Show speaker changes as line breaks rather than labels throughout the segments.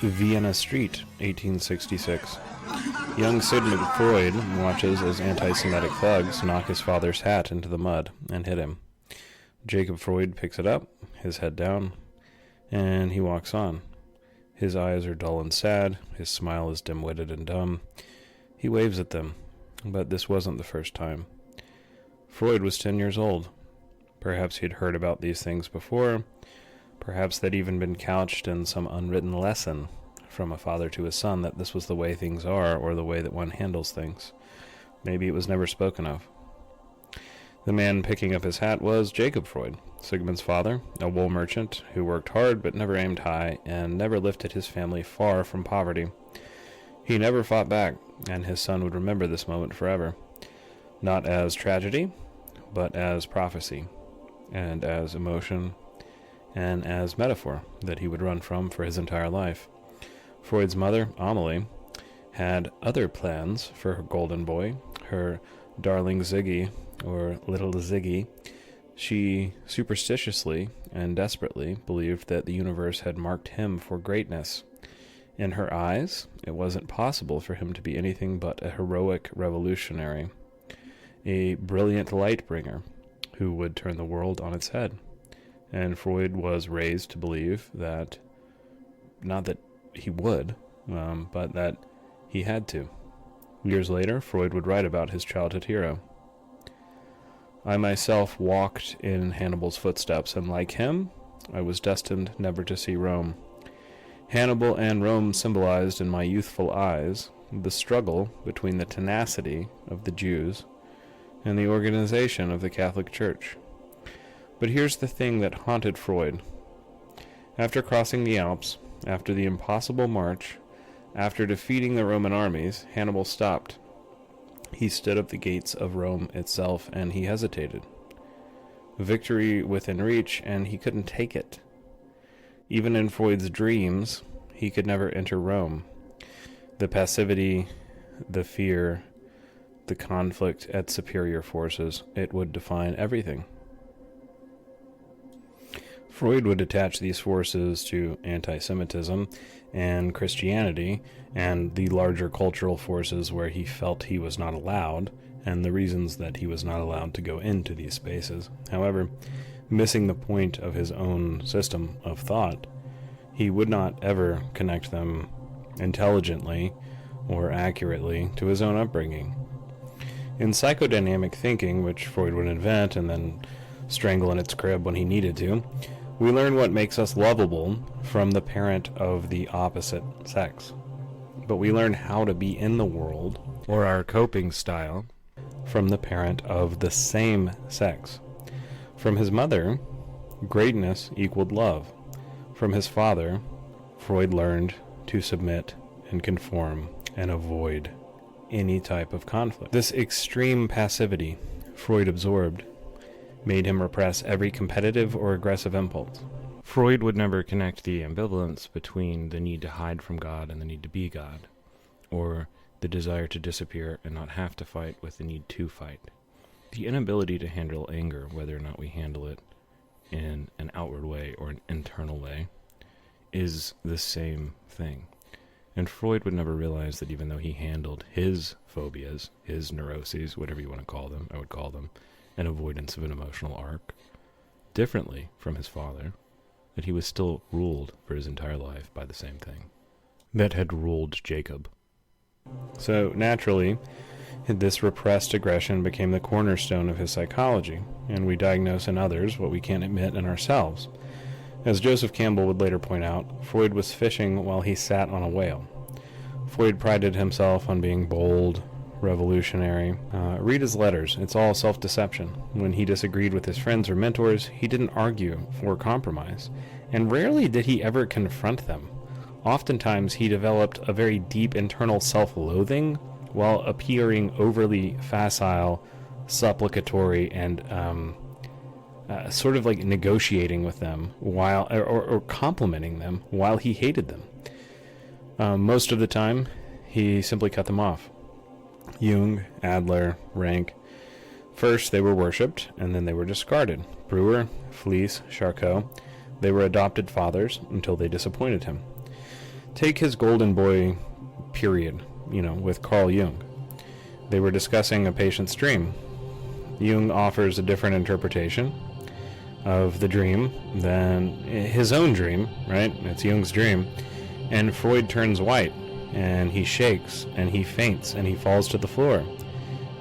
Vienna Street, 1866. Young Sigmund Freud watches as anti-Semitic thugs knock his father's hat into the mud and hit him. Jacob Freud picks it up, his head down, and he walks on. His eyes are dull and sad, his smile is dim-witted and dumb. He waves at them, but this wasn't the first time. Freud was 10 years old. Perhaps he'd heard about these things before. Perhaps they'd even been couched in some unwritten lesson from a father to his son that this was the way things are, or the way that one handles things. Maybe it was never spoken of. The man picking up his hat was Jacob Freud, Sigmund's father, a wool merchant who worked hard but never aimed high and never lifted his family far from poverty. He never fought back, and his son would remember this moment forever. Not as tragedy, but as prophecy, and as emotion, and as metaphor that he would run from for his entire life. Freud's mother, Amelie, had other plans for her golden boy, her darling Ziggy, or little Ziggy. She superstitiously and desperately believed that the universe had marked him for greatness. In her eyes, it wasn't possible for him to be anything but a heroic revolutionary, a brilliant light bringer who would turn the world on its head. And Freud was raised to believe that, not that he would, but that he had to. Years later, Freud would write about his childhood hero. I myself walked in Hannibal's footsteps, and like him, I was destined never to see Rome. Hannibal and Rome symbolized in my youthful eyes the struggle between the tenacity of the Jews and the organization of the Catholic Church. But here's the thing that haunted Freud. After crossing the Alps, after the impossible march, after defeating the Roman armies, Hannibal stopped. He stood at the gates of Rome itself, and he hesitated. Victory within reach, and he couldn't take it. Even in Freud's dreams, he could never enter Rome. The passivity, the fear, the conflict at superior forces, it would define everything. Freud would attach these forces to anti-Semitism and Christianity and the larger cultural forces where he felt he was not allowed, and the reasons that he was not allowed to go into these spaces. However, missing the point of his own system of thought, he would not ever connect them intelligently or accurately to his own upbringing. In psychodynamic thinking, which Freud would invent and then strangle in its crib when he needed to, we learn what makes us lovable from the parent of the opposite sex. But we learn how to be in the world, or our coping style, from the parent of the same sex. From his mother, greatness equaled love. From his father, Freud learned to submit and conform and avoid any type of conflict. This extreme passivity Freud absorbed made him repress every competitive or aggressive impulse. Freud would never connect the ambivalence between the need to hide from God and the need to be God, or the desire to disappear and not have to fight with the need to fight. The inability to handle anger, whether or not we handle it in an outward way or an internal way, is the same thing. And Freud would never realize that even though he handled his phobias, his neuroses, whatever you want to call them, I would call them, an avoidance of an emotional arc, differently from his father, that he was still ruled for his entire life by the same thing that had ruled Jacob. So naturally, this repressed aggression became the cornerstone of his psychology, and we diagnose in others what we can't admit in ourselves. As Joseph Campbell would later point out, Freud was fishing while he sat on a whale. Freud prided himself on being bold, revolutionary. Read his letters. It's all self-deception. When he disagreed with his friends or mentors, he didn't argue or compromise, and rarely did he ever confront them. Oftentimes, he developed a very deep internal self-loathing while appearing overly facile, supplicatory, and sort of like negotiating with them while, or complimenting them while he hated them. Most of the time, he simply cut them off. Jung, Adler, Rank. First, they were worshipped, and then they were discarded. Brewer, Fliess, Charcot. They were adopted fathers until they disappointed him. Take his golden boy period, with Carl Jung. They were discussing a patient's dream. Jung offers a different interpretation of the dream than his own dream, right? It's Jung's dream. And Freud turns white, and he shakes, and he faints, and he falls to the floor.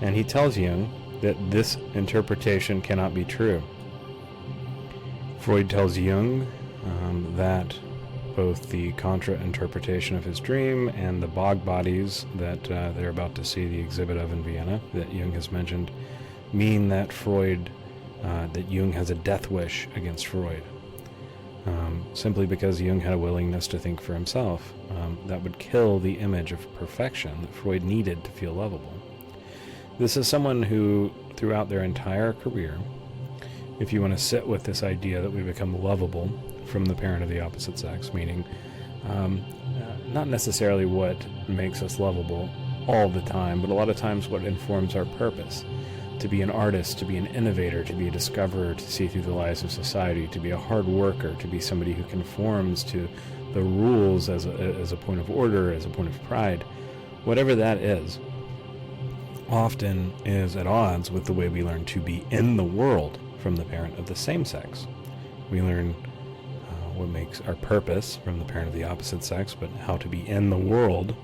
And he tells Jung that this interpretation cannot be true. Freud tells Jung that both the contra-interpretation of his dream and the bog bodies that they're about to see the exhibit of in Vienna, that Jung has mentioned, mean that that Jung has a death wish against Freud. Simply because Jung had a willingness to think for himself. That would kill the image of perfection that Freud needed to feel lovable. This is someone who, throughout their entire career, if you want to sit with this idea that we become lovable from the parent of the opposite sex, meaning not necessarily what makes us lovable all the time, but a lot of times what informs our purpose. To be an artist, to be an innovator, to be a discoverer, to see through the lies of society, to be a hard worker, to be somebody who conforms to the rules as a point of order, as a point of pride, whatever that is, often is at odds with the way we learn to be in the world from the parent of the same sex. We learn what makes our purpose from the parent of the opposite sex, but how to be in the world,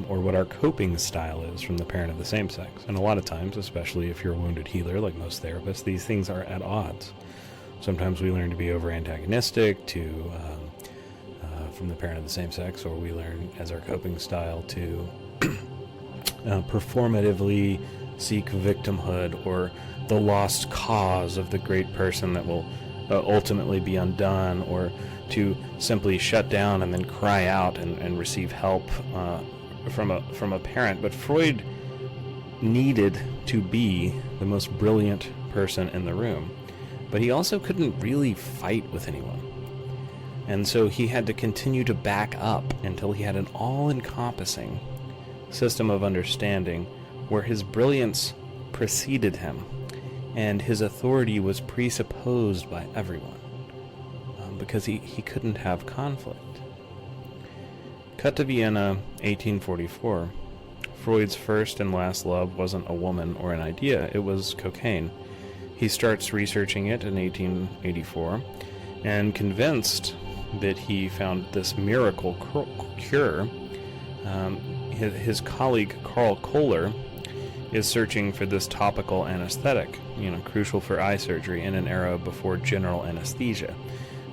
or what our coping style is from the parent of the same sex. And a lot of times, especially if you're a wounded healer, like most therapists, these things are at odds. Sometimes we learn to be over-antagonistic from the parent of the same sex, or we learn as our coping style to performatively seek victimhood or the lost cause of the great person that will ultimately be undone, or to simply shut down and then cry out and receive help from a parent. But Freud needed to be the most brilliant person in the room, but he also couldn't really fight with anyone. And so he had to continue to back up until he had an all-encompassing system of understanding where his brilliance preceded him and his authority was presupposed by everyone, because he couldn't have conflict. Cut to Vienna, 1844. Freud's first and last love wasn't a woman or an idea, it was cocaine. He starts researching it in 1884, and convinced that he found this miracle cure, his colleague Carl Kohler is searching for this topical anesthetic, crucial for eye surgery in an era before general anesthesia.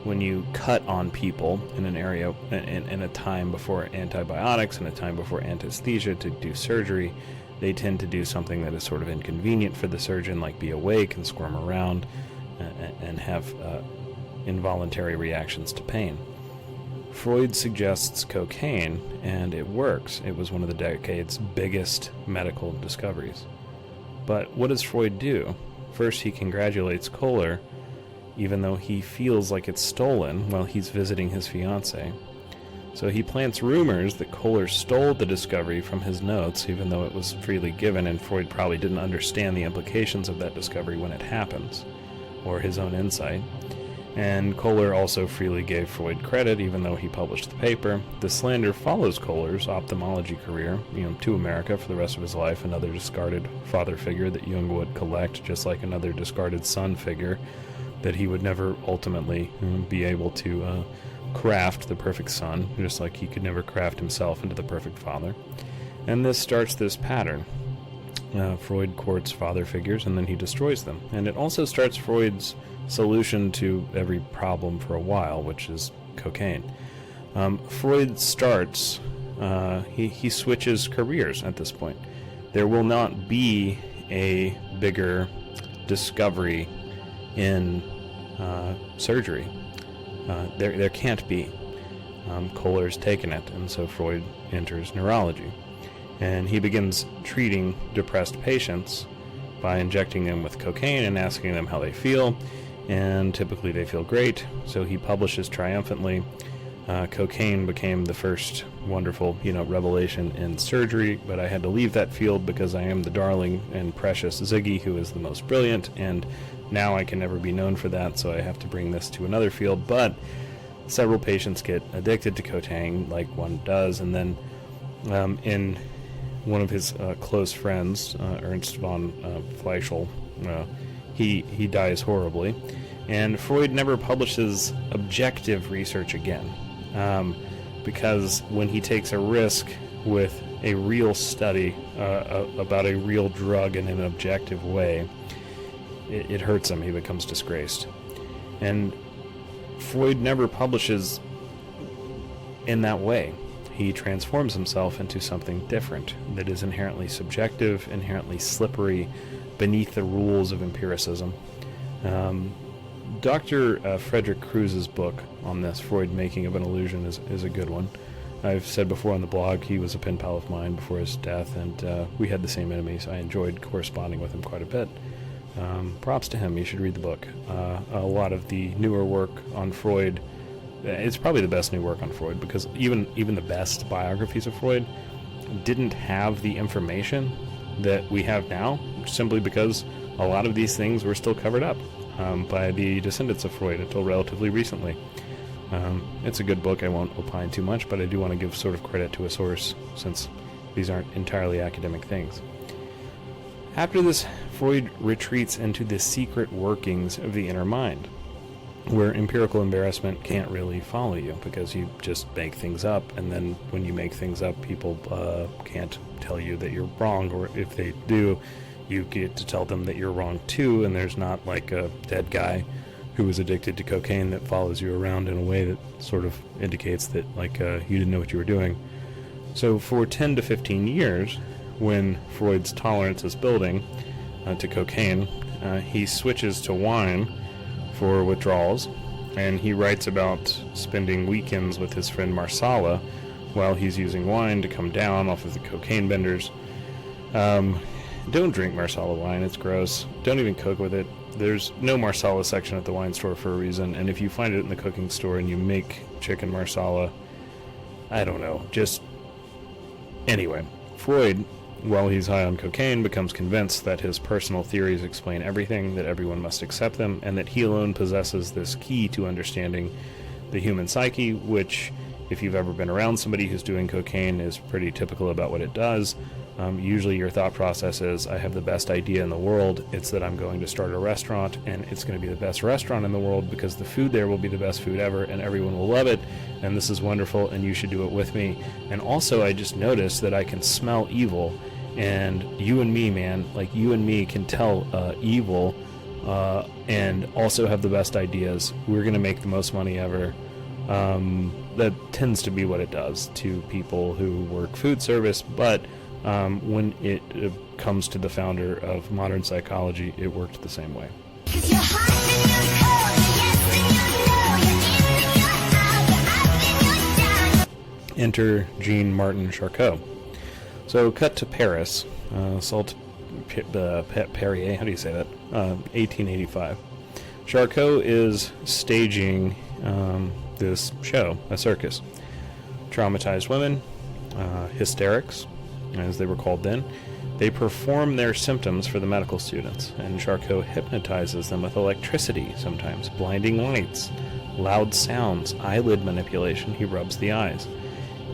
When you cut on people in an area, in a time before antibiotics and a time before anesthesia to do surgery, they tend to do something that is sort of inconvenient for the surgeon, like be awake and squirm around and have involuntary reactions to pain. Freud suggests cocaine, and it works. It was one of the decade's biggest medical discoveries. But what does Freud do? First, he congratulates Kohler, even though he feels like it's stolen while he's visiting his fiancée. So he plants rumors that Kohler stole the discovery from his notes, even though it was freely given, and Freud probably didn't understand the implications of that discovery when it happens, or his own insight. And Kohler also freely gave Freud credit, even though he published the paper. The slander follows Kohler's ophthalmology career, to America for the rest of his life, another discarded father figure that Jung would collect, just like another discarded son figure that he would never ultimately be able to craft the perfect son, just like he could never craft himself into the perfect father. And this starts this pattern. Freud courts father figures, and then he destroys them. And it also starts Freud's solution to every problem for a while, which is cocaine. Freud starts, he switches careers at this point. There will not be a bigger discovery in surgery. There can't be. Kohler's taken it, and so Freud enters neurology. And he begins treating depressed patients by injecting them with cocaine and asking them how they feel. And typically they feel great, so he publishes triumphantly. Cocaine became the first wonderful, revelation in surgery, but I had to leave that field because I am the darling and precious Ziggy, who is the most brilliant, and now I can never be known for that, so I have to bring this to another field. But several patients get addicted to cocaine, like one does, and then in one of his close friends, Ernst von Fleischl, he dies horribly, and Freud never publishes objective research again, because when he takes a risk with a real study about a real drug in an objective way, it hurts him. He becomes disgraced. And Freud never publishes in that way. He transforms himself into something different that is inherently subjective, inherently slippery, beneath the rules of empiricism. Dr. Frederick Kruz's book on this, Freud Making of an Illusion, is a good one. I've said before on the blog, he was a pen pal of mine before his death, and we had the same enemies. I enjoyed corresponding with him quite a bit. Props to him. You should read the book. A lot of the newer work on Freud, it's probably the best new work on Freud, because even the best biographies of Freud didn't have the information that we have now, simply because a lot of these things were still covered up by the descendants of Freud until relatively recently. It's a good book. I won't opine too much, but I do want to give sort of credit to a source, since these aren't entirely academic things. After this, Freud retreats into the secret workings of the inner mind, where empirical embarrassment can't really follow you, because you just make things up, and then when you make things up, people can't tell you that you're wrong, or if they do, you get to tell them that you're wrong too, and there's not like a dead guy who was addicted to cocaine that follows you around in a way that sort of indicates that you didn't know what you were doing. So for 10 to 15 years, when Freud's tolerance is building to cocaine, he switches to wine for withdrawals, and he writes about spending weekends with his friend Marsala while he's using wine to come down off of the cocaine benders. Don't drink Marsala wine, it's gross. Don't even cook with it. There's no Marsala section at the wine store for a reason, and if you find it in the cooking store and you make chicken Marsala, I don't know, just... Anyway, Freud, while he's high on cocaine, becomes convinced that his personal theories explain everything, that everyone must accept them, and that he alone possesses this key to understanding the human psyche, which, if you've ever been around somebody who's doing cocaine, is pretty typical about what it does. Usually your thought process is, I have the best idea in the world, it's that I'm going to start a restaurant, and it's going to be the best restaurant in the world because the food there will be the best food ever, and everyone will love it, and this is wonderful, and you should do it with me. And also, I just noticed that I can smell evil, and you and me, man, like you and me can tell evil, and also have the best ideas. We're going to make the most money ever. That tends to be what it does to people who work food service, but when it comes to the founder of modern psychology, it worked the same way. Enter Jean Martin Charcot. So, cut to Paris, Perrier, how do you say that? 1885. Charcot is staging this show, a circus. Traumatized women, hysterics, as they were called then, they perform their symptoms for the medical students, and Charcot hypnotizes them with electricity, sometimes blinding lights, loud sounds, eyelid manipulation. He rubs the eyes.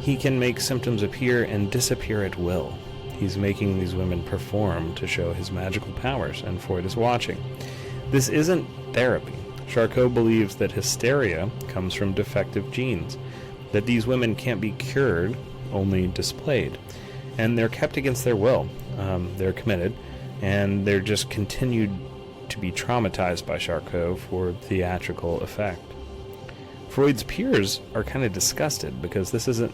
He can make symptoms appear and disappear at will. He's making these women perform to show his magical powers, and Freud is watching. This isn't therapy. Charcot believes that hysteria comes from defective genes, that these women can't be cured, only displayed. And they're kept against their will. They're committed, and they're just continued to be traumatized by Charcot for theatrical effect. Freud's peers are kind of disgusted because this isn't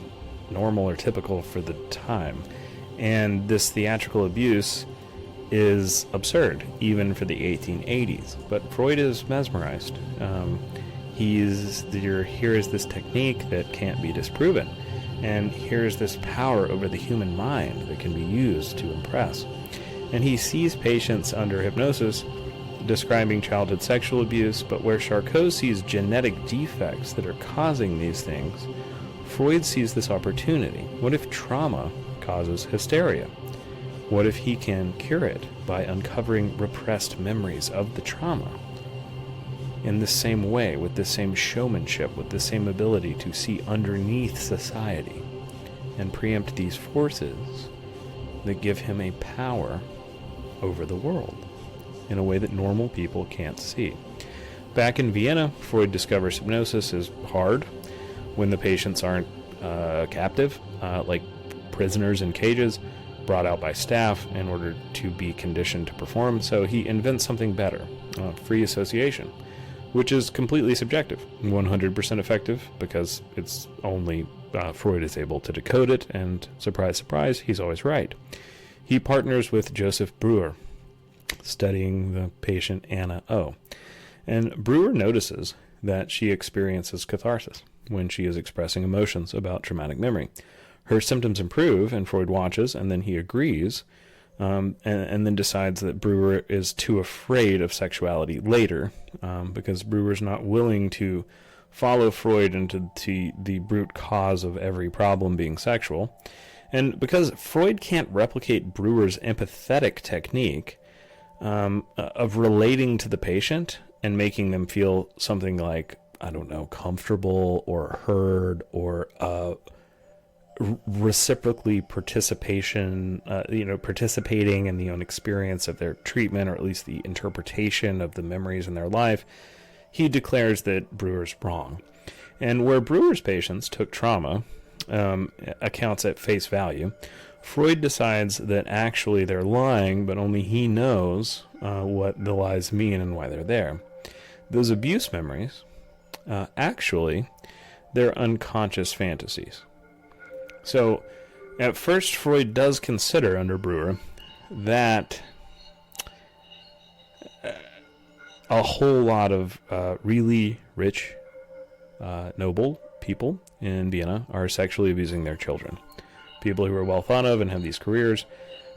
normal or typical for the time, and this theatrical abuse is absurd, even for the 1880s. But Freud is mesmerized. Here is this technique that can't be disproven. And here's this power over the human mind that can be used to impress. And he sees patients under hypnosis describing childhood sexual abuse, but where Charcot sees genetic defects that are causing these things, Freud sees this opportunity. What if trauma causes hysteria? What if he can cure it by uncovering repressed memories of the trauma? in the same way, with the same showmanship, with the same ability to see underneath society and preempt these forces that give him a power over the world in a way that normal people can't see. Back in Vienna, Freud discovers hypnosis is hard when the patients aren't captive, like prisoners in cages brought out by staff in order to be conditioned to perform. So he invents something better, free association, which is completely subjective, 100% effective, because it's only Freud is able to decode it, and surprise, surprise, he's always right. He partners with Joseph Breuer, studying the patient Anna O. And Breuer notices that she experiences catharsis when she is expressing emotions about traumatic memory. Her symptoms improve, and Freud watches, and then he agrees, and then decides that Breuer is too afraid of sexuality later, because Breuer's not willing to follow Freud into the root cause of every problem being sexual. And because Freud can't replicate Breuer's empathetic technique of relating to the patient and making them feel something like, I don't know, comfortable or heard or reciprocally participating in the own experience of their treatment, or at least the interpretation of the memories in their life, he declares that Breuer's wrong. And where Breuer's patients took trauma accounts at face value, Freud decides that actually they're lying, but only he knows what the lies mean and why they're there. Those abuse memories, actually, they're unconscious fantasies. So, at first, Freud does consider, under Breuer, that a whole lot of really rich, noble people in Vienna are sexually abusing their children. People who are well thought of and have these careers.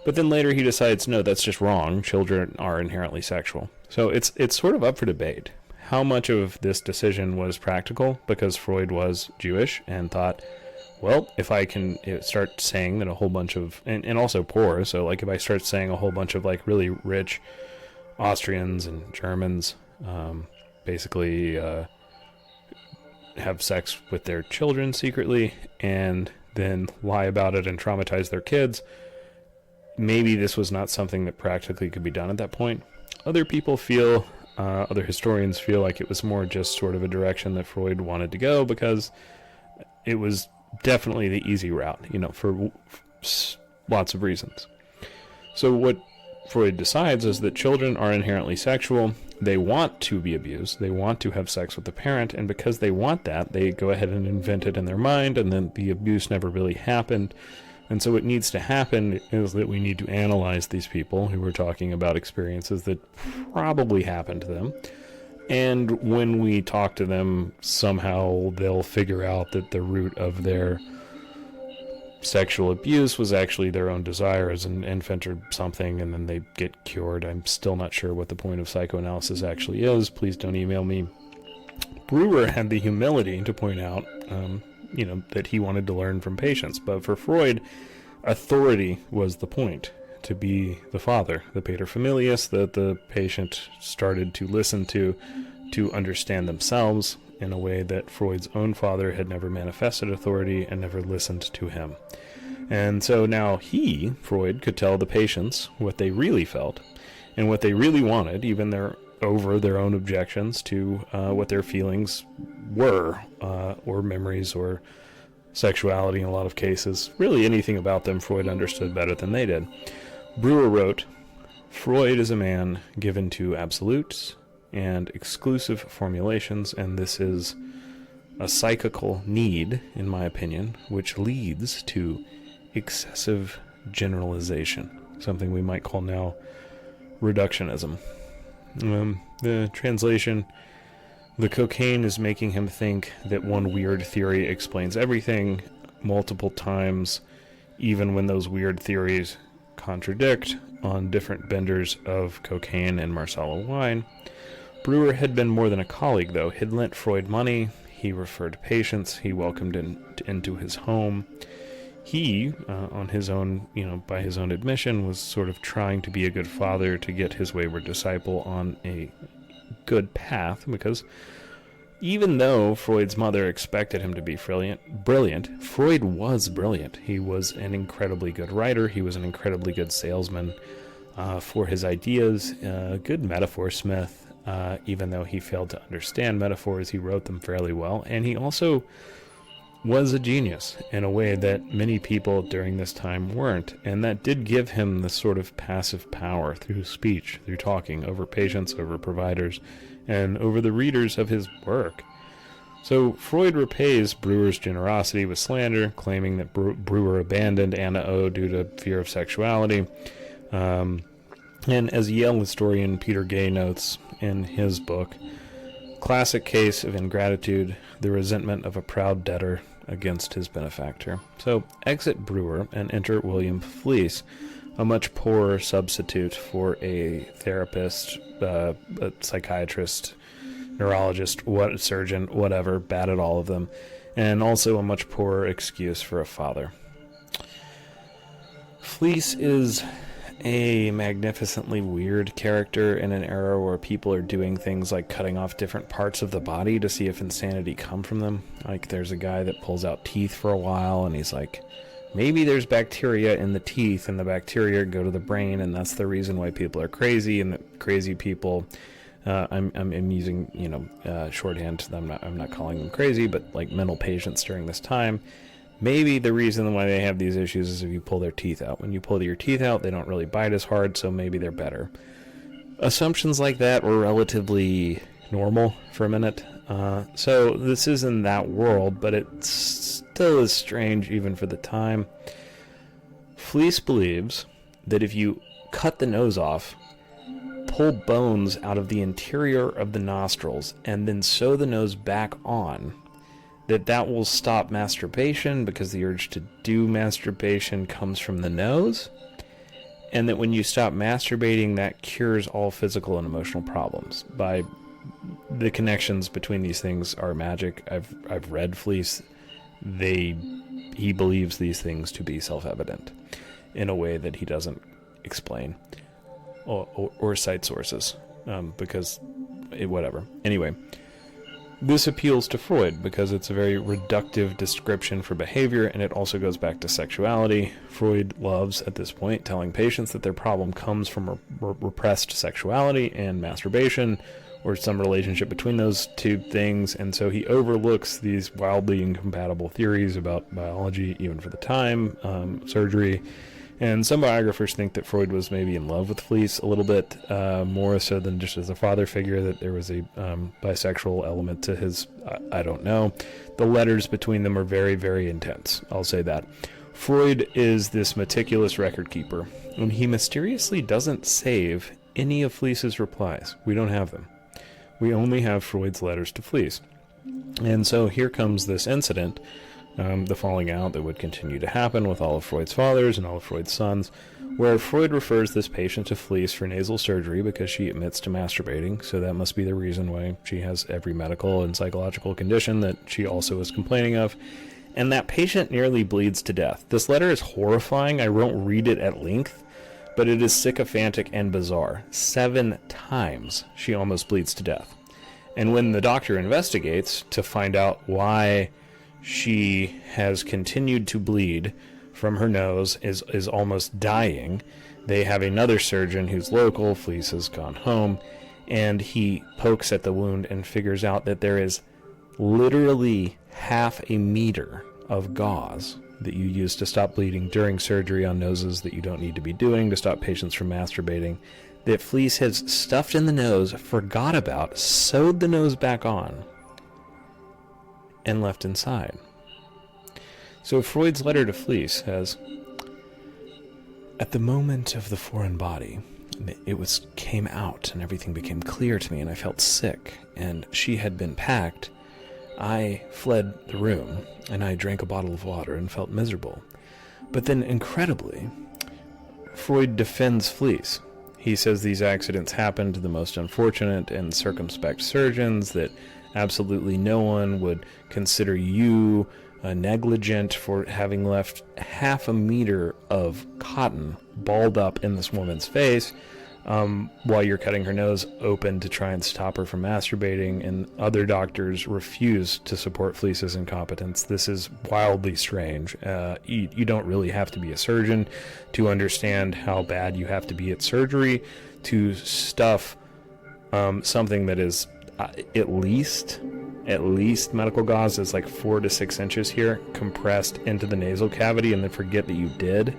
But then later he decides, no, that's just wrong. Children are inherently sexual. So it's sort of up for debate. How much of this decision was practical because Freud was Jewish and thought, well, if I can start saying that a whole bunch of, and also poor, so like if I start saying a whole bunch of like really rich Austrians and Germans basically have sex with their children secretly and then lie about it and traumatize their kids, maybe this was not something that practically could be done at that point. Other people feel, other historians feel like it was more just sort of a direction that Freud wanted to go because it was definitely the easy route, for lots of reasons. So what Freud decides is that children are inherently sexual. They want to be abused. They want to have sex with the parent, and because they want that, they go ahead and invent it in their mind, and then the abuse never really happened. And so what needs to happen is that we need to analyze these people who are talking about experiences that probably happened to them. And when we talk to them, somehow they'll figure out that the root of their sexual abuse was actually their own desire as an infant or something, and then they get cured. I'm still not sure what the point of psychoanalysis actually is. Please don't email me. Breuer had the humility to point out, that he wanted to learn from patients. But for Freud, authority was the point, to be the father, the paterfamilias, that the patient started to listen to understand themselves in a way that Freud's own father had never manifested authority and never listened to him. And so now Freud, could tell the patients what they really felt and what they really wanted, even over their own objections to what their feelings were, or memories or sexuality in a lot of cases. Really anything about them Freud understood better than they did. Breuer wrote, Freud is a man given to absolutes and exclusive formulations, and this is a psychical need, in my opinion, which leads to excessive generalization, something we might call now reductionism. The translation, the cocaine is making him think that one weird theory explains everything multiple times, even when those weird theories contradict on different benders of cocaine and Marsala wine. Breuer had been more than a colleague, though. He'd lent Freud money, he referred patients, he welcomed into his home. He, on his own, by his own admission, was sort of trying to be a good father to get his wayward disciple on a good path, because even though Freud's mother expected him to be brilliant, Freud was brilliant. He was an incredibly good writer. He was an incredibly good salesman for his ideas, good metaphor smith. Even though he failed to understand metaphors, he wrote them fairly well. And he also was a genius in a way that many people during this time weren't. And that did give him this sort of passive power through speech, through talking over patients, over providers, and over the readers of his work. So Freud repays Breuer's generosity with slander, claiming that Breuer abandoned Anna O due to fear of sexuality. And as Yale historian Peter Gay notes in his book, classic case of ingratitude, the resentment of a proud debtor against his benefactor. So exit Breuer and enter William Fliess, a much poorer substitute for a therapist, a psychiatrist, neurologist, surgeon, whatever, bad at all of them, and also a much poorer excuse for a father. Fliess is a magnificently weird character in an era where people are doing things like cutting off different parts of the body to see if insanity come from them. Like, there's a guy that pulls out teeth for a while, and he's like, maybe there's bacteria in the teeth, and the bacteria go to the brain, and that's the reason why people are crazy, and that crazy people, I'm using, shorthand. I'm not calling them crazy, but like mental patients during this time. Maybe the reason why they have these issues is if you pull their teeth out. When you pull your teeth out, they don't really bite as hard, so maybe they're better. Assumptions like that were relatively normal for a minute. So this is in that world, but it still is strange even for the time. Fliess believes that if you cut the nose off, pull bones out of the interior of the nostrils, and then sew the nose back on, that will stop masturbation, because the urge to do masturbation comes from the nose, and that when you stop masturbating, that cures all physical and emotional problems. By the connections between these things are magic. I've read Fliess. He believes these things to be self-evident in a way that he doesn't explain or cite sources, because whatever. Anyway, this appeals to Freud because it's a very reductive description for behavior, and it also goes back to sexuality. Freud loves, at this point, telling patients that their problem comes from repressed sexuality and masturbation, or some relationship between those two things, and so he overlooks these wildly incompatible theories about biology, even for the time, surgery. And some biographers think that Freud was maybe in love with Fliess a little bit, more so than just as a father figure, that there was a bisexual element to his, I don't know. The letters between them are very, very intense, I'll say that. Freud is this meticulous record keeper, and he mysteriously doesn't save any of Fliess's replies. We don't have them. We only have Freud's letters to Fliess. And so here comes this incident, the falling out that would continue to happen with all of Freud's fathers and all of Freud's sons, where Freud refers this patient to Fliess for nasal surgery because she admits to masturbating, so that must be the reason why she has every medical and psychological condition that she also is complaining of, and that patient nearly bleeds to death. This letter is horrifying. I won't read it at length, but it is sycophantic and bizarre. 7 times she almost bleeds to death. And when the doctor investigates to find out why she has continued to bleed from her nose, is almost dying, they have another surgeon who's local. Fliess has gone home, and he pokes at the wound and figures out that there is literally half a meter of gauze that you use to stop bleeding during surgery on noses that you don't need to be doing to stop patients from masturbating, that Fliess has stuffed in the nose, forgot about, sewed the nose back on, and left inside. So Freud's letter to Fliess says, at the moment of the foreign body, came out and everything became clear to me, and I felt sick, and she had been packed. I fled the room, and I drank a bottle of water and felt miserable. But then, incredibly, Freud defends Fliess. He says these accidents happen to the most unfortunate and circumspect surgeons, that absolutely no one would consider you negligent for having left half a meter of cotton balled up in this woman's face. while you're cutting her nose open to try and stop her from masturbating, and other doctors refuse to support Fleece's incompetence. This is wildly strange. You don't really have to be a surgeon to understand how bad you have to be at surgery to stuff something that is at least medical gauze is like 4 to 6 inches here, compressed into the nasal cavity, and then forget that you did.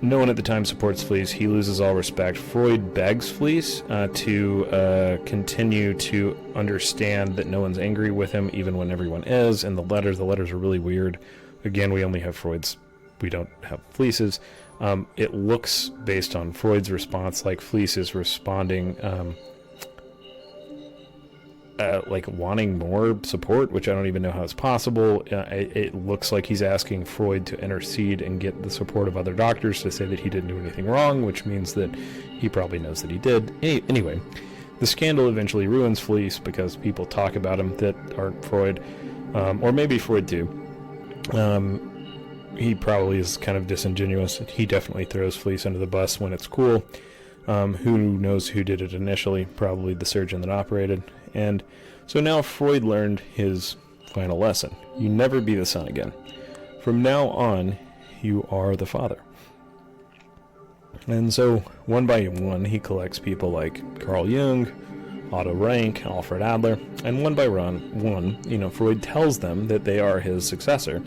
No one at the time supports Fleece. He loses all respect. Freud begs Fleece to continue to understand that no one's angry with him, even when everyone is. And the letters are really weird. Again, we only have Freud's. We don't have Fleece's. It looks, based on Freud's response, like Fleece is responding like wanting more support, which I don't even know how it's possible. It looks like he's asking Freud to intercede and get the support of other doctors to say that he didn't do anything wrong, which means that he probably knows that he did. Anyway, the scandal eventually ruins Fleece because people talk about him that aren't Freud, or maybe Freud too. He probably is kind of disingenuous. He definitely throws Fleece under the bus when it's cool. Who knows who did it initially? Probably the surgeon that operated. And so now Freud learned his final lesson. You never be the son again. From now on, you are the father. And so, one by one, he collects people like Carl Jung, Otto Rank, Alfred Adler, and one by one, Freud tells them that they are his successor,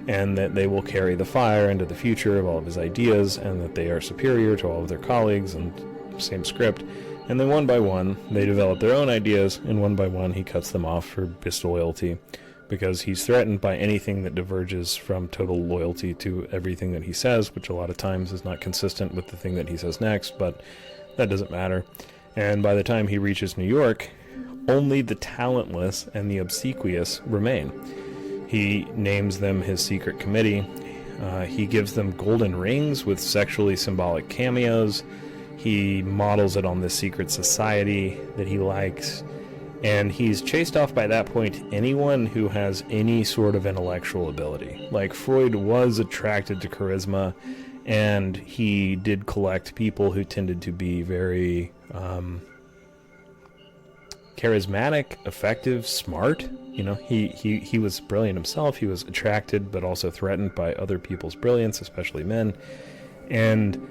and that they will carry the fire into the future of all of his ideas, and that they are superior to all of their colleagues, and same script. And then one by one, they develop their own ideas, and one by one, he cuts them off for disloyalty, because he's threatened by anything that diverges from total loyalty to everything that he says, which a lot of times is not consistent with the thing that he says next, but that doesn't matter. And by the time he reaches New York, only the talentless and the obsequious remain. He names them his secret committee. He gives them golden rings with sexually symbolic cameos. He models it on this secret society that he likes. And he's chased off by that point anyone who has any sort of intellectual ability. Like, Freud was attracted to charisma, and he did collect people who tended to be very charismatic, effective, smart. He was brilliant himself. He was attracted but also threatened by other people's brilliance, especially men. And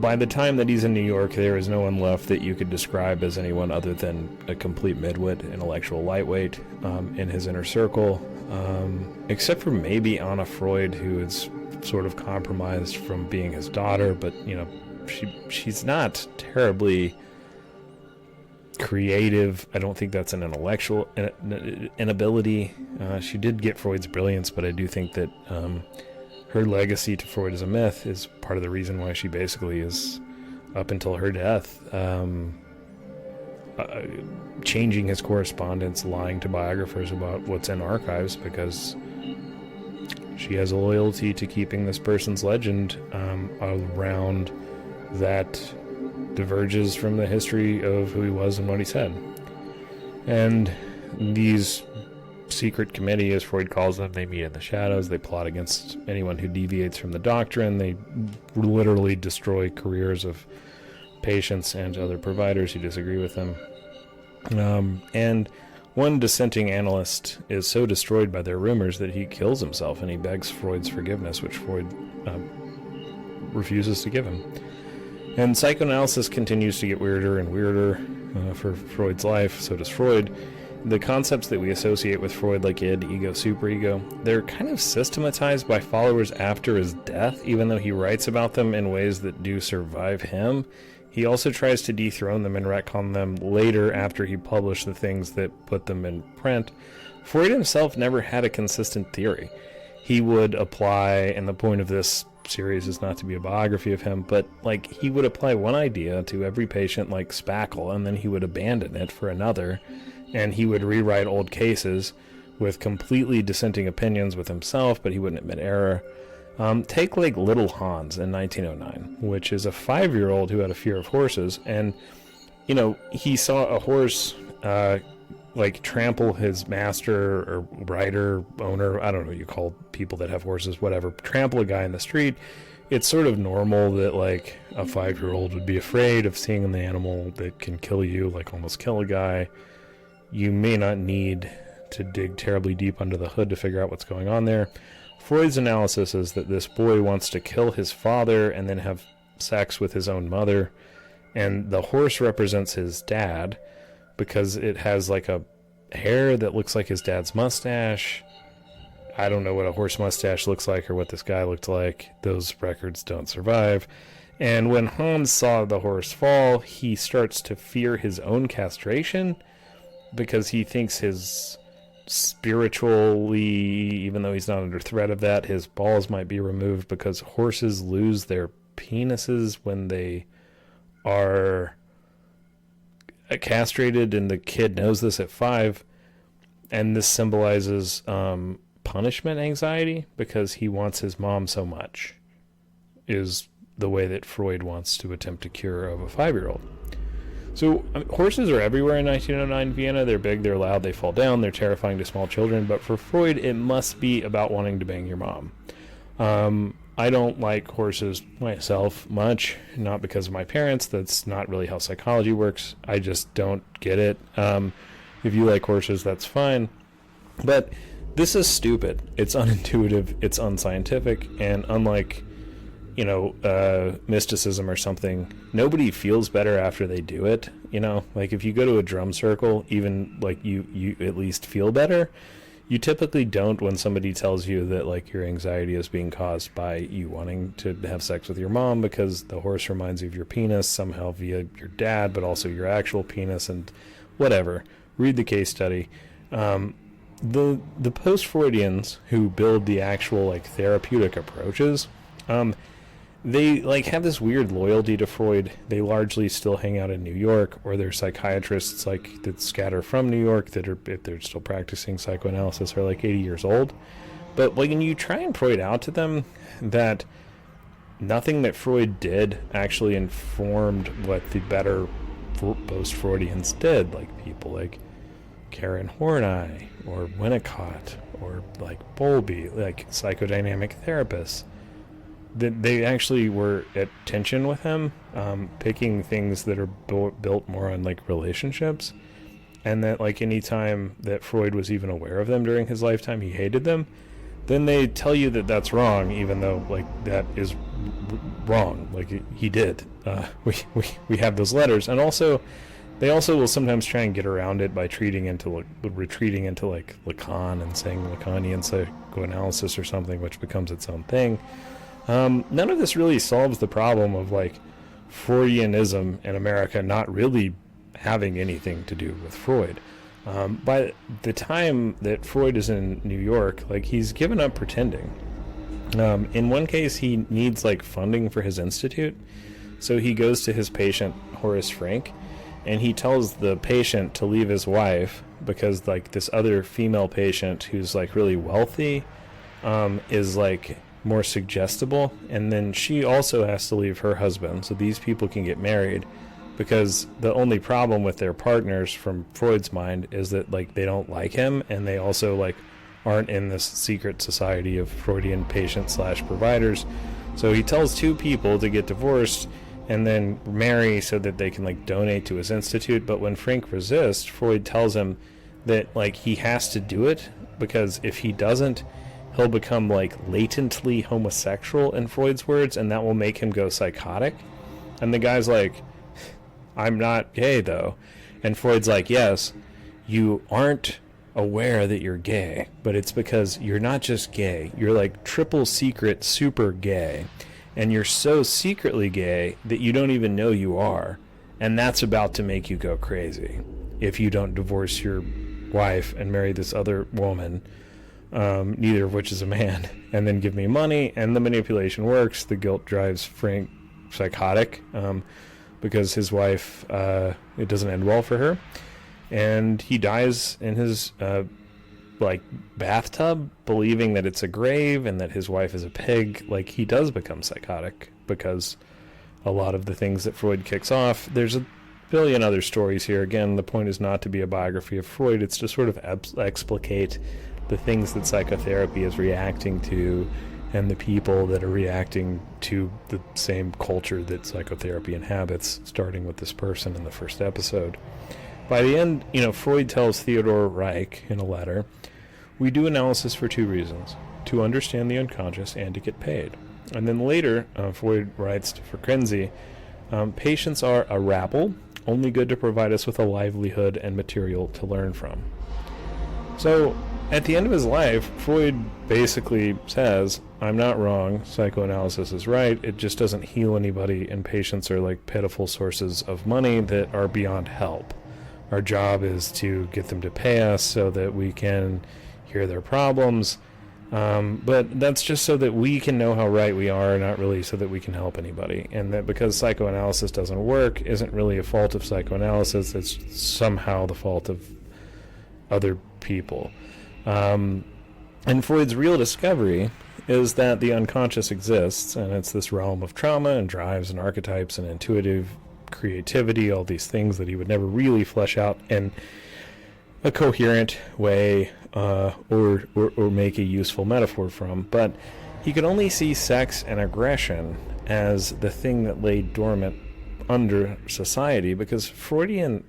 by the time that he's in New York, there is no one left that you could describe as anyone other than a complete midwit, intellectual lightweight in his inner circle, except for maybe Anna Freud, who is sort of compromised from being his daughter, but she's not terribly creative. I don't think that's an intellectual inability. She did get Freud's brilliance, but I do think that her legacy to Freud as a myth is part of the reason why she basically is, up until her death, changing his correspondence, lying to biographers about what's in archives, because she has a loyalty to keeping this person's legend around that diverges from the history of who he was and what he said. And these secret committee, as Freud calls them, they meet in the shadows. They plot against anyone who deviates from the doctrine. They literally destroy careers of patients and other providers who disagree with them. And one dissenting analyst is so destroyed by their rumors that he kills himself, and he begs Freud's forgiveness, which Freud refuses to give him. And psychoanalysis continues to get weirder and weirder for Freud's life. So does Freud. The concepts that we associate with Freud, like id, ego, superego, they're kind of systematized by followers after his death, even though he writes about them in ways that do survive him. He also tries to dethrone them and retcon them later after he published the things that put them in print. Freud himself never had a consistent theory. He would apply, and the point of this series is not to be a biography of him, but he would apply one idea to every patient like spackle, and then he would abandon it for another, and he would rewrite old cases with completely dissenting opinions with himself, but he wouldn't admit error. Take Little Hans in 1909, which is a 5-year-old who had a fear of horses, and he saw a horse trample his master or rider, owner, I don't know what you call people that have horses, whatever, trample a guy in the street. it's sort of normal that like a 5-year-old would be afraid of seeing an animal that can kill you, like almost kill a guy. You may not need to dig terribly deep under the hood to figure out what's going on there. Freud's analysis is that this boy wants to kill his father and then have sex with his own mother, and the horse represents his dad because it has like a hair that looks like his dad's mustache. I don't know what a horse mustache looks like or what this guy looked like. Those records don't survive. And when Hans saw the horse fall, he starts to fear his own castration because he thinks his spiritually, even though he's not under threat of that, his balls might be removed because horses lose their penises when they are castrated, and the kid knows this at 5, and this symbolizes punishment anxiety because he wants his mom so much, is the way that Freud wants to attempt a cure of a 5-year-old. So horses are everywhere in 1909 Vienna. They're big, they're loud, they fall down, they're terrifying to small children, but for Freud it must be about wanting to bang your mom. I don't like horses myself much, not because of my parents. That's not really how psychology works. I just don't get it. If you like horses, that's fine. But this is stupid. It's unintuitive. It's unscientific. And unlike, mysticism or something, nobody feels better after they do it. Like if you go to a drum circle, even like you at least feel better. You typically don't when somebody tells you that like your anxiety is being caused by you wanting to have sex with your mom because the horse reminds you of your penis somehow via your dad, but also your actual penis and whatever. Read the case study. The post-Freudians who build the actual like therapeutic approaches, they like have this weird loyalty to Freud. They largely still hang out in New York, or they're psychiatrists like that scatter from New York that are, if they're still practicing psychoanalysis, are like 80 years old. But like when you try and point out to them that nothing that Freud did actually informed what the better post-Freudians did, like people like Karen Horney or Winnicott or like Bowlby, like psychodynamic therapists, that they actually were at tension with him, picking things that are built more on like relationships, and that like any time that Freud was even aware of them during his lifetime, he hated them. Then they tell you that that's wrong, even though like that is wrong. Like he did. We have those letters, and also they also will sometimes try and get around it by retreating into like Lacan and saying Lacanian psychoanalysis or something, which becomes its own thing. None of this really solves the problem of like Freudianism in America not really having anything to do with Freud. By the time that Freud is in New York, like he's given up pretending. In one case, he needs like funding for his institute, so he goes to his patient Horace Frank, and he tells the patient to leave his wife because like this other female patient who's like really wealthy is like more suggestible, and then she also has to leave her husband so these people can get married, because the only problem with their partners from Freud's mind is that like they don't like him, and they also like aren't in this secret society of Freudian patient / providers. So he tells 2 people to get divorced and then marry so that they can like donate to his institute. But when Frank resists, Freud tells him that like he has to do it because if he doesn't, he'll become like latently homosexual in Freud's words, and that will make him go psychotic. And the guy's like, I'm not gay though. And Freud's like, yes, you aren't aware that you're gay, but it's because you're not just gay, you're like triple secret super gay, and you're so secretly gay that you don't even know you are, and that's about to make you go crazy if you don't divorce your wife and marry this other woman, neither of which is a man, and then give me money. And the manipulation works. The guilt drives Frank psychotic, because his wife, it doesn't end well for her, and he dies in his like bathtub, believing that it's a grave and that his wife is a pig. Like he does become psychotic because a lot of the things that Freud kicks off. There's a billion other stories here. Again, the point is not to be a biography of Freud. It's to sort of explicate the things that psychotherapy is reacting to and the people that are reacting to the same culture that psychotherapy inhabits, starting with this person in the first episode. By the end, Freud tells Theodor Reich in a letter, "We do analysis for two reasons, to understand the unconscious and to get paid." And then later, Freud writes to Freckenzi, "Patients are a rabble, only good to provide us with a livelihood and material to learn from." So, at the end of his life, Freud basically says, I'm not wrong, psychoanalysis is right, it just doesn't heal anybody, and patients are like pitiful sources of money that are beyond help. Our job is to get them to pay us so that we can hear their problems, but that's just so that we can know how right we are, not really so that we can help anybody. And that because psychoanalysis doesn't work isn't really a fault of psychoanalysis, it's somehow the fault of other people. And Freud's real discovery is that the unconscious exists, and it's this realm of trauma and drives and archetypes and intuitive creativity, all these things that he would never really flesh out in a coherent way or make a useful metaphor from. But he could only see sex and aggression as the thing that lay dormant under society, because Freudian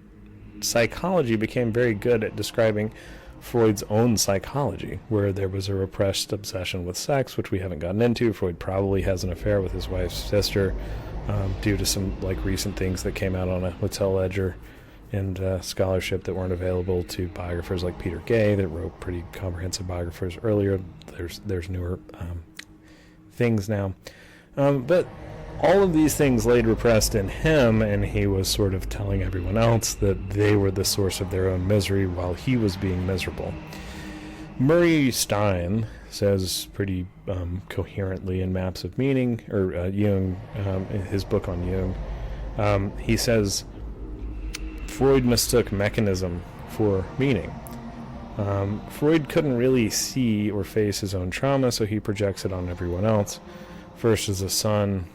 psychology became very good at describing Freud's own psychology, where there was a repressed obsession with sex, which we haven't gotten into. Freud probably has an affair with his wife's sister, due to some recent things that came out on a hotel ledger and scholarship that weren't available to biographers like Peter Gay that wrote pretty comprehensive biographers earlier. There's newer things now, but all of these things laid repressed in him, and he was sort of telling everyone else that they were the source of their own misery while he was being miserable. Murray Stein says pretty coherently in Maps of Meaning, or Jung, in his book on Jung, he says Freud mistook mechanism for meaning. Freud couldn't really see or face his own trauma, so he projects it on everyone else, first as a son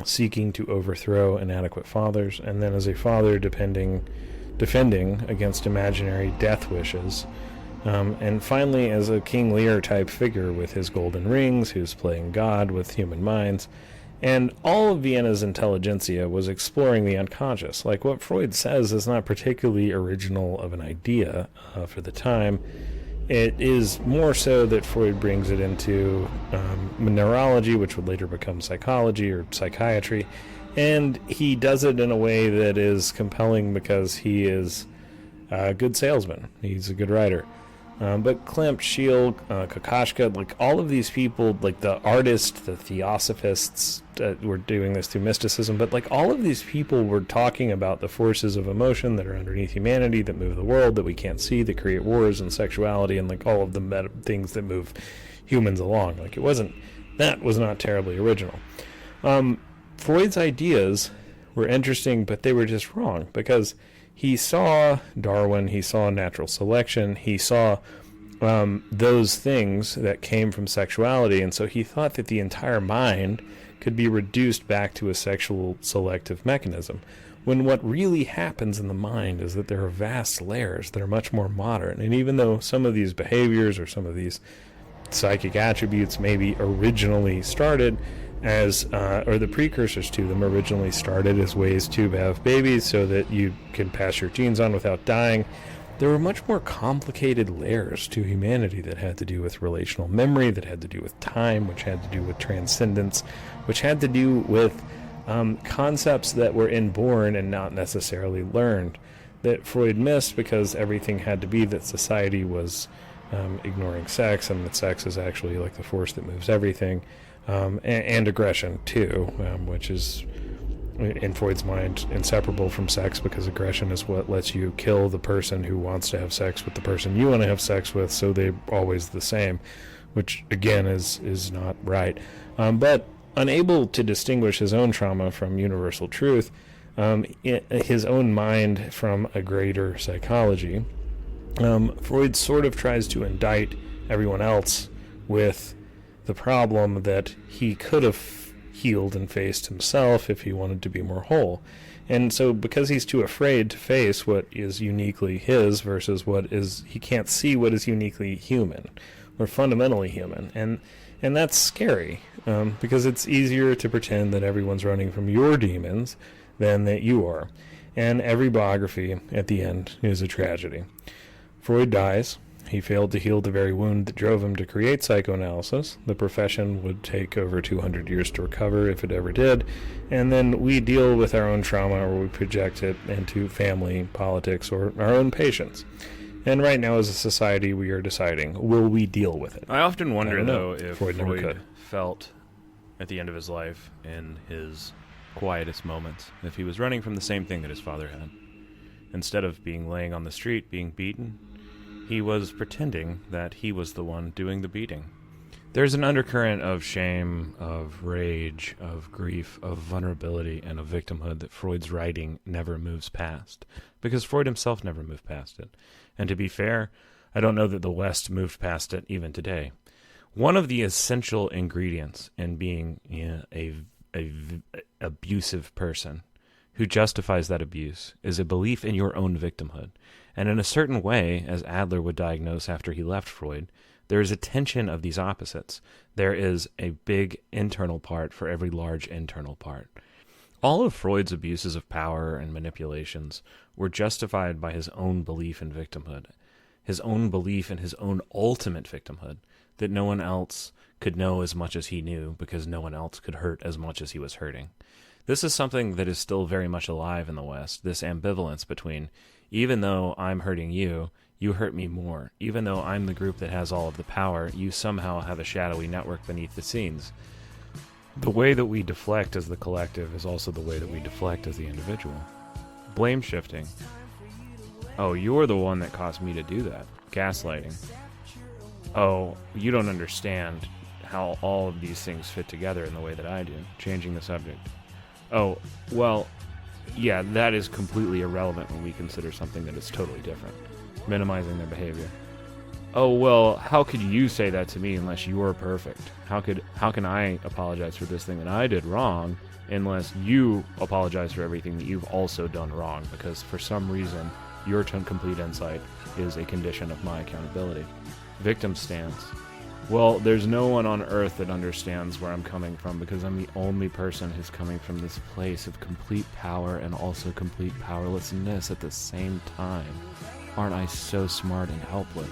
seeking to overthrow inadequate fathers, and then as a father defending against imaginary death wishes, and finally as a King Lear type figure with his golden rings, who's playing God with human minds. And all of Vienna's intelligentsia was exploring the unconscious. Like, what Freud says is not particularly original of an idea for the time. It is more so that Freud brings it into neurology, which would later become psychology or psychiatry, and he does it in a way that is compelling because he is a good salesman. He's a good writer. But Klimt, Schiele, Kokoschka, all of these people, the artists, the theosophists, were doing this through mysticism, but all of these people were talking about the forces of emotion that are underneath humanity, that move the world, that we can't see, that create wars and sexuality, and all of the things that move humans along. That was not terribly original. Freud's ideas were interesting, but they were just wrong, because he saw Darwin, he saw natural selection, he saw those things that came from sexuality, and so he thought that the entire mind could be reduced back to a sexual selective mechanism, when what really happens in the mind is that there are vast layers that are much more modern. And even though some of these behaviors or some of these psychic attributes maybe originally started as, or the precursors to them originally started as ways to have babies so that you can pass your genes on without dying, there were much more complicated layers to humanity that had to do with relational memory, that had to do with time, which had to do with transcendence, which had to do with concepts that were inborn and not necessarily learned, that Freud missed because everything had to be that society was ignoring sex, and that sex is actually the force that moves everything. And aggression too, which is in Freud's mind inseparable from sex, because aggression is what lets you kill the person who wants to have sex with the person you want to have sex with, so they're always the same, which again is not right. But unable to distinguish his own trauma from universal truth, his own mind from a greater psychology, Freud sort of tries to indict everyone else with the problem that he could have healed and faced himself if he wanted to be more whole. And so because he's too afraid to face what is uniquely his versus what is, he can't see what is uniquely human,
We're fundamentally human, and that's scary, because it's easier to pretend that everyone's running from your demons than that you are. And every biography at the end is a tragedy. Freud dies. He failed to heal the very wound that drove him to create psychoanalysis. The profession would take over 200 years to recover, if it ever did. And then we deal with our own trauma, or we project it into family, politics, or our own patients. And right now, as a society, we are deciding, will we deal with it?
I often wonder, though, if
Freud
felt at the end of his life, in his quietest moments, if he was running from the same thing that his father had. Instead of laying on the street, being beaten, he was pretending that he was the one doing the beating. There's an undercurrent of shame, of rage, of grief, of vulnerability, and of victimhood that Freud's writing never moves past, because Freud himself never moved past it. And to be fair, I don't know that the West moved past it even today. One of the essential ingredients in being a abusive person who justifies that abuse is a belief in your own victimhood. And in a certain way, as Adler would diagnose after he left Freud, there is a tension of these opposites. There is a big internal part for every large internal part. All of Freud's abuses of power and manipulations were justified by his own belief in victimhood, his own belief in his own ultimate victimhood, that no one else could know as much as he knew because no one else could hurt as much as he was hurting. This is something that is still very much alive in the West, this ambivalence between, even though I'm hurting you, you hurt me more. Even though I'm the group that has all of the power, you somehow have a shadowy network beneath the scenes. The way that we deflect as the collective is also the way that we deflect as the individual. Blame shifting. Oh, you're the one that caused me to do that. Gaslighting. Oh, you don't understand how all of these things fit together in the way that I do. Changing the subject. Oh, well, yeah, that is completely irrelevant when we consider something that is totally different. Minimizing their behavior. Oh, well, how could you say that to me unless you're perfect? How can I apologize for this thing that I did wrong unless you apologize for everything that you've also done wrong? Because for some reason, your complete insight is a condition of my accountability. Victim stance. Well, there's no one on earth that understands where I'm coming from because I'm the only person who's coming from this place of complete power and also complete powerlessness at the same time. Aren't I so smart and helpless?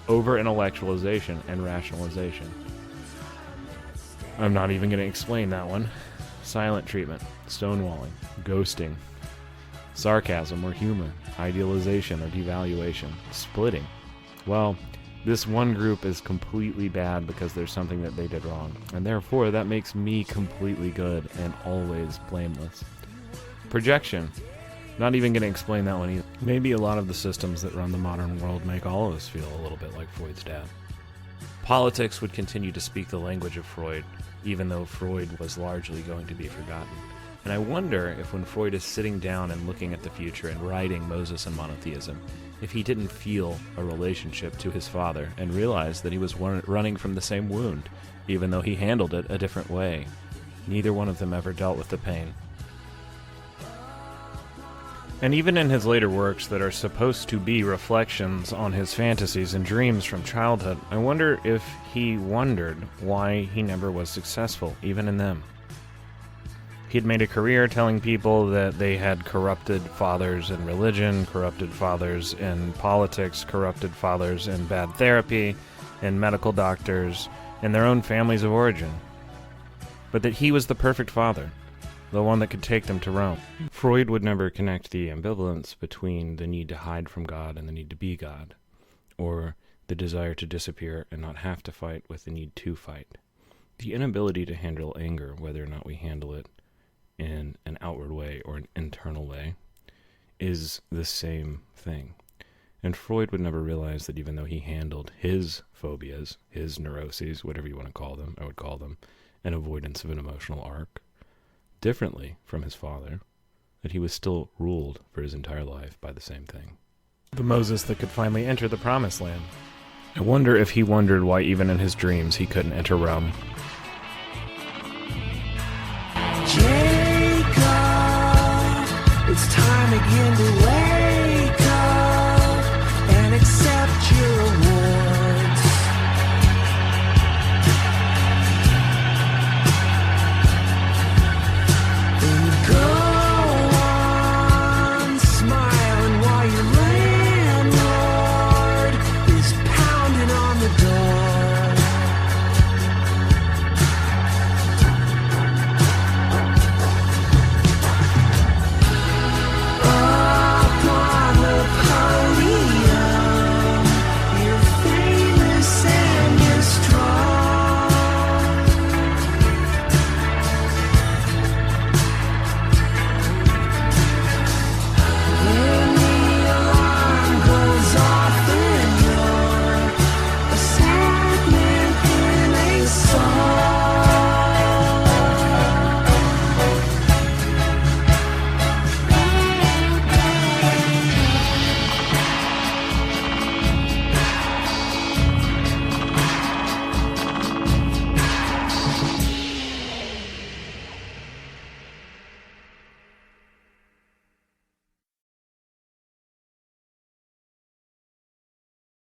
Over-intellectualization and rationalization. I'm not even going to explain that one. Silent treatment, stonewalling, ghosting, sarcasm or humor, idealization or devaluation, splitting. Well, this one group is completely bad because there's something that they did wrong, and therefore that makes me completely good and always blameless. Projection. Not even going to explain that one either. Maybe a lot of the systems that run the modern world make all of us feel a little bit like Freud's dad. Politics would continue to speak the language of Freud, even though Freud was largely going to be forgotten. And I wonder if when Freud is sitting down and looking at the future and writing Moses and Monotheism, if he didn't feel a relationship to his father and realize that he was running from the same wound, even though he handled it a different way. Neither one of them ever dealt with the pain. And even in his later works that are supposed to be reflections on his fantasies and dreams from childhood, I wonder if he wondered why he never was successful, even in them. He had made a career telling people that they had corrupted fathers in religion, corrupted fathers in politics, corrupted fathers in bad therapy, and medical doctors, in their own families of origin. But that he was the perfect father, the one that could take them to Rome. Freud would never connect the ambivalence between the need to hide from God and the need to be God, or the desire to disappear and not have to fight with the need to fight. The inability to handle anger, whether or not we handle it in an outward way or an internal way, is the same thing. And Freud would never realize that even though he handled his phobias, his neuroses, whatever you want to call them, I would call them, an avoidance of an emotional arc, differently from his father, that he was still ruled for his entire life by the same thing. The Moses that could finally enter the promised land. I wonder if he wondered why even in his dreams he couldn't enter Rome.
Jacob, it's time again to wait.